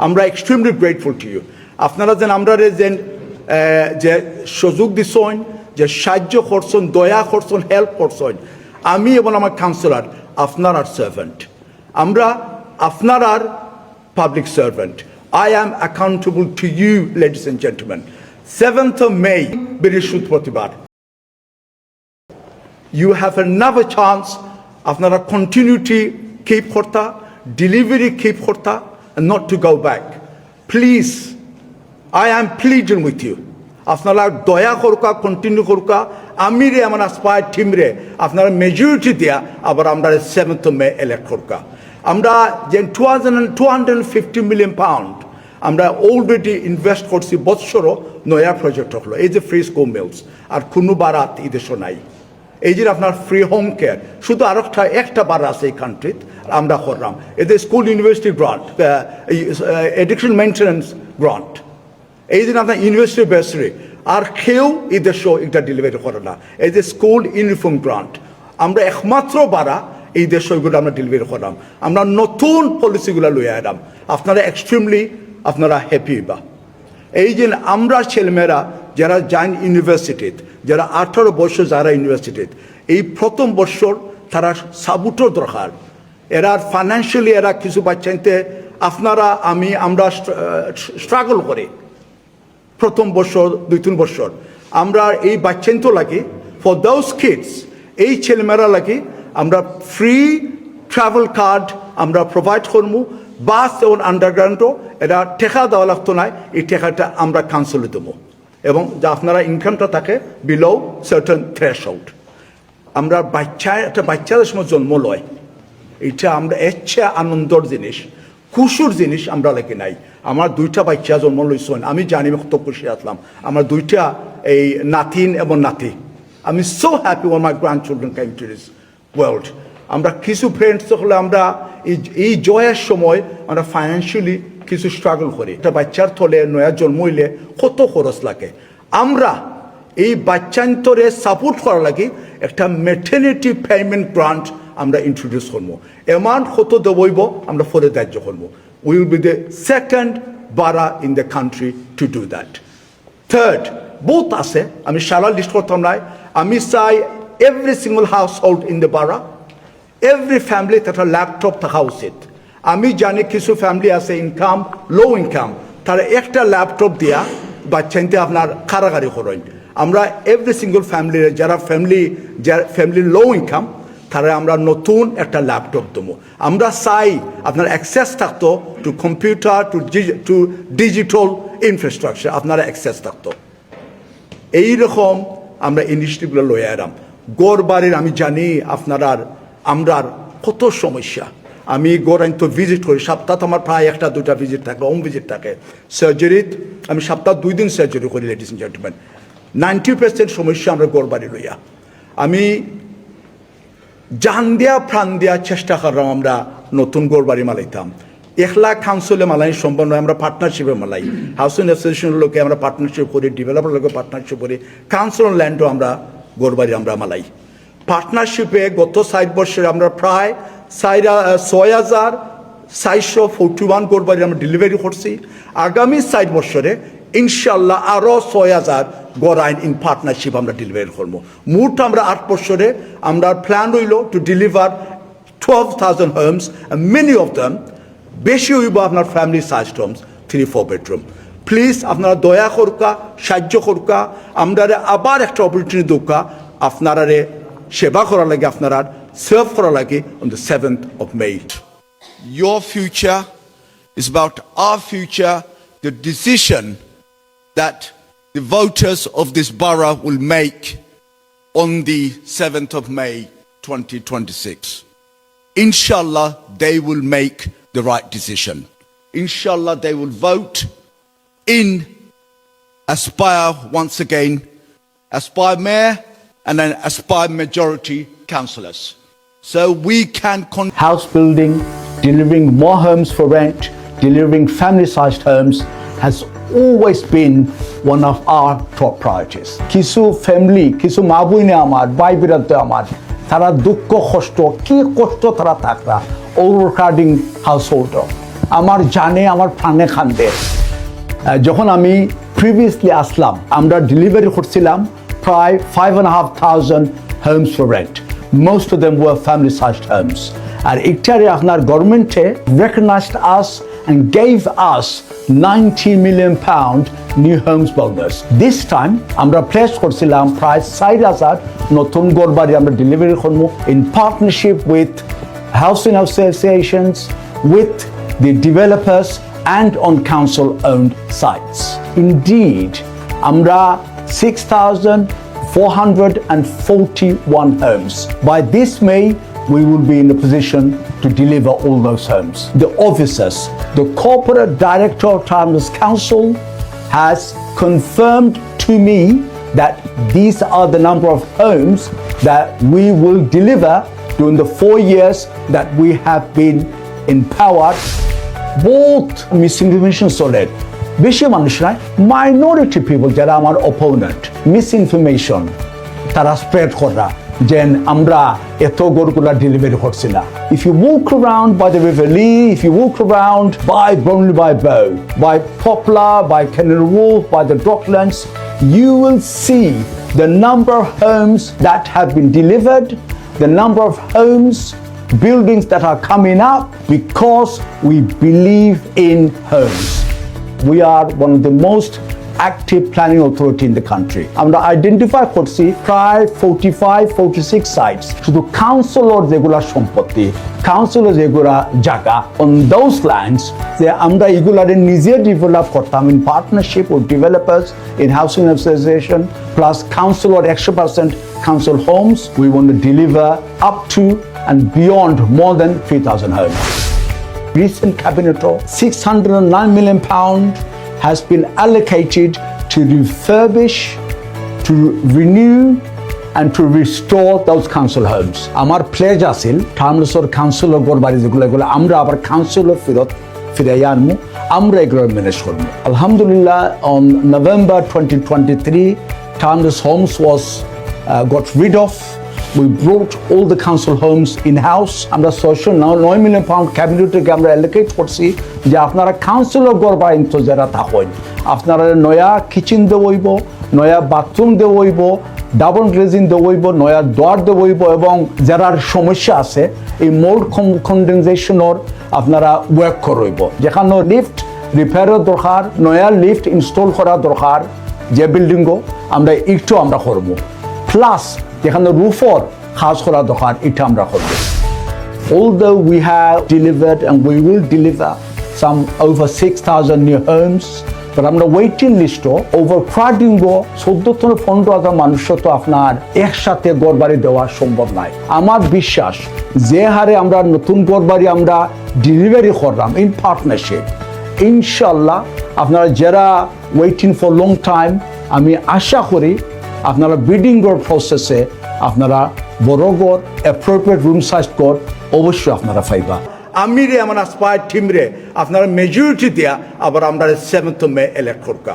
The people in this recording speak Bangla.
আমরা এক্সট্রিমলি গ্রেটফুল টু ইউ। আপনারা যেন আমরা যে সুযোগ দিছেন, যে সাহায্য করছেন, দয়া করছেন, হেল্প করছেন, আমি এবং আমার কাউন্সিলর আপনার আর সার্ভেন্ট। আমরা আপনার আর public servant. I am accountable to you, ladies and gentlemen. 7th of May, বৃহস্পতিবার। You have another chance. আপনারা continuity keep করতা, delivery keep করতা, and not to go back. Please, I am pleading with you. আপনারা দয়া করুকা, কন্টিনিউ করুকা, আমি রে আমার আস্পায়ার টিম রে আপনারা মেজরিটি দিয়া আবার আমরা 7th of May এলেক্ট করুকা। আমরা যে 250 মিলিয়ন পাউন্ড আমরা অলরেডি ইনভেস্ট করছি বৎসরও নয়া প্রজেক্ট হলো। এই যে ফ্রি স্কুল মিলস আর কোনো বারাত এই দেশও নাই। এই যে আপনার ফ্রি হোম কেয়ার, শুধু আর একটা বার আছে এই কান্ট্রিত আমরা করলাম। এদের school university grant, education maintenance grant, এই যে আপনার ইউনিভার্সিটি বেসরি আর কেউ এই দেশও এটা ডেলিভারি করে না। এই যে স্কুল ইউনিফর্ম গ্রান্ট আমরা একমাত্র বারা এই দেশ ওইগুলো আমরা ডেলিভারি করলাম। আমরা নতুন পলিসিগুলো লইয়া এলাম, আপনারা এক্সট্রিমলি আপনারা হ্যাপি বা। এই যে আমরা ছেলেমেয়েরা যারা যান ইউনিভার্সিটিতে, যারা 18 বছর যারা ইউনিভার্সিটিতে, এই প্রথম বছর তারা সাবুটোর দরকার। এরা ফাইন্যান্সিয়ালি এরা কিছু বাচ্চাইতে আপনারা আমরা স্ট্রাগল করি প্রথম বছর 2-3 বছর। আমরা এই বাচ্চাইন তো লাগে ফর দোজ কিডস, এই ছেলেমেয়েরা লাগে আমরা ফ্রি ট্রাভেল কার্ড আমরা প্রোভাইড করবো। বাস এবং আন্ডারগ্রাউন্ডও এটা টেকা দেওয়া লাগতো না, এই টেকাটা আমরা কাউন্সিলে দেবো এবং যা আপনারা ইনকামটা থাকে বিলো সার্টেন থ্রেশহোল্ড। আমরা একটা বাচ্চাদের সময় জন্ম লয়, এটা আমরা ইচ্ছা আনন্দর জিনিস, খুশুর জিনিস আমরা লেগে নাই। আমার 2টা বাচ্চা জন্ম লইছেন, আমি জানি কত খুশি আসলাম। আমার 2টা এই নাতিন এবং নাতি। আমি so happy one my grand children came to this world. আমরা কিছু ফ্রেন্ডস হলে আমরা এই জয়ের সময় আমরা ফাইন্যান্সিয়ালি কিছু স্ট্রাগল করি। একটা বাচ্চার থলে নয়া জন্ম হইলে কত খরচ লাগে। আমরা এই বাচ্চান্তরে সাপোর্ট করা লাগে একটা ম্যাটারনিটি পেমেন্ট গ্রান্ট আমরা ইন্ট্রোডিউস করবো। অ্যামাউন্ট কত দেবইব আমরা ফলে ধার্য করবো। We will be the second borough in the country to do that. Third বোথ আছে, আমি সারা লিস্ট করতাম নাই। আমি চাই every single household in the borough, every family একটা ল্যাপটপ থাকা উচিত। আমি জানি কিছু ফ্যামিলি আছে ইনকাম লো ইনকাম, তারা একটা ল্যাপটপ দিয়া বাচ্চাইতে আপনার কারাগারি করেন। আমরা এভরি সিঙ্গল ফ্যামিলির যারা ফ্যামিলি লো ইনকাম তারা আমরা নতুন একটা ল্যাপটপ দেবো। আমরা চাই আপনার অ্যাক্সেস থাকতো to computer, to digital infrastructure, আপনারা অ্যাক্সেস থাকতো। এইরকম আমরা ইনিশিয়েটিভগুলো লয়ে এলাম। গড় বাড়ির আমি জানি আপনার আমরার কত সমস্যা। আমি গড় তো ভিজিট করি, সপ্তাহ আমার প্রায় 1-2টা ভিজিট থাকে, হোম ভিজিট থাকে। সার্জারিত আমি সপ্তাহ 2 দিন সার্জারি করি। লেডিস এন্ড জেন্টলম্যান, 90% সমস্যা আমরা গড় বাড়ি লইয়া। আমি জান দিয়া প্রাণ দিয়া চেষ্টা করলাম আমরা নতুন গড় বাড়ি মালাইতাম। একলা কাউন্সিলে মালাই সম্ভব নয়, আমরা পার্টনারশিপে মালাই। হাউসিং অ্যাসোসিয়েশনের লোকে আমরা পার্টনারশিপ করি, ডেভেলপার লোকে পার্টনারশিপ করি, কাউন্সিল ল্যান্ডও আমরা গড় বাড়ি আমরা মালাই। পার্টনারশিপে গত 60 বছরে আমরা প্রায় 6,441 গড় বাড়ি আমরা ডেলিভারি করছি। আগামী 60 বছরে ইনশাল্লাহ আরও 6,000 গড় আইন ইন পার্টনারশিপ আমরা ডেলিভারি করবো। মোট আমরা 8 বছরে আমরা প্ল্যান রইল to deliver 12,000 homes, many of them বেশি হইব আপনার family size homes, 3-4 bedroom. Please আপনারা দয়া করুকা, সাহায্য করুকা, আমরা আবার একটা অপরচুনিটি দোকা আপনারা সেবা করা লাগে, আপনারা সার্ভ করা লাগে on the 7th of May. Your future is about our future, the decision that the voters of this borough will make on the 7th of May 2026. Inshallah, they will make the right decision. Inshallah, they will vote in Aspire once again, Aspire Mayor and an Aspire majority councillors. So we can house building, delivering more homes for rent, delivering family-sized homes has always been one of our top priorities. Kisu family, kisu mabuine amar, bai biradde amar, tara dukko kosto, ki kosto tara takra, overcrowding household. আমার জানে আমার প্রাণে খান্দে যখন আমি প্রিভিয়াসলি আসলাম আমরা ডেলিভারি করছিলাম প্রায় 5,500 homes for rent. Most of them were family-sized homes. And Ictari Ahnar government recognized us and gave us £90 million new homes bonus. This time, আমরা প্লেস করছিলাম প্রায় 4,000 নতুন ঘরবাড়ি আমরা ডেলিভারি করব in partnership with housing associations, with the developers and on council-owned sites. Indeed, আমরা 6,441 homes. By this May, we will be in a position to deliver all those homes. The officers, the corporate director of Timeless Council has confirmed to me that these are the number of homes that we will deliver during the 4 years that we have been empowered. Both misinformation solid. বেশি মানুষ নয় মাইনরিটি পিপল যারা আমার অপোনেন্ট মিসইনফরমেশন তারা স্প্রেড করা যেন আমরা এত গরুগুলা ডেলিভারি করছি না if you walk around by the River Lee, if you walk around by Burnley by Bow, by Poplar, by Canary Wharf, by the Docklands, you will see the number of homes that have been delivered, the number of homes buildings that are coming up because we believe in homes. We are one of the most active planning authority in the country. আমরা আইডেন্টিফাই করছি প্রায় 45-46 sites শুধু কাউন্সিলর যেগুলা সম্পত্তি কাউন্সিলর যেগুলা জায়গা on those lands যে আমরা এগুলারে নিজে ডেভেলপ করতাম in partnership with developers in housing association plus councilor 100% council homes. We want to deliver up to and beyond more than 3,000 homes. Recent cabinet law, £609 million has been allocated to refurbish, to renew and to restore those council homes. Amar pledge asil Timelessor council gorbari যেগুলো আমরা আবার councilor ফিরাইয়া আনমু আমরা এগুলো ম্যানেজ করব Alhamdulillah on November 2023 Timeless Homes was got rid of. We brought all the council homes in-house. আমরা £9 million ক্যাবিনেটকে আমরা অ্যালোকেট করছি যে আপনারা কাউন্সিলর গড়বা ইন্তজারা থাকেন আপনারা নয়া কিচেন দেবইব নয়া বাথরুম দেবইব ডাবল গ্লেজিং দেবইব নয়া দোয়ার দেবইব এবং যারার সমস্যা আছে এই মোল্ড কনডেনসেশনের আপনারা ওয়ার্ক করইব যেখানে লিফট রিপেয়ারের দরকার নয়া লিফট ইনস্টল করা দরকার যে বিল্ডিংও আমরা একটু আমরা করব প্লাস যেখানে রুফর খাস করা দরকার এটা আমরা করব although we have delivered and we will deliver some over 6,000 new homes but আমরা ওয়েটিং লিস্টও ওভারক্রাউডিং 14-15,000 মানুষ তো আপনার একসাথে ঘরবাড়ি দেওয়া সম্ভব নয় আমার বিশ্বাস যে হারে আমরা নতুন ঘরবাড়ি আমরা ডেলিভারি করলাম ইন পার্টনারশিপ ইনশাআল্লাহ আপনারা যারা ওয়েটিং ফর লং টাইম আমি আশা করি আপনারা বিডিং গড় প্রসেসে আপনারা বড় গড় অ্যাপ্রোপ্রিয়েট রুম সাইজ গড় অবশ্যই আপনারা পাইবা আমি রে আমার আসপায়ার টিম রে আপনারা মেজরিটি দিয়া আবার আমরা 7th May ইলেক্ট করবা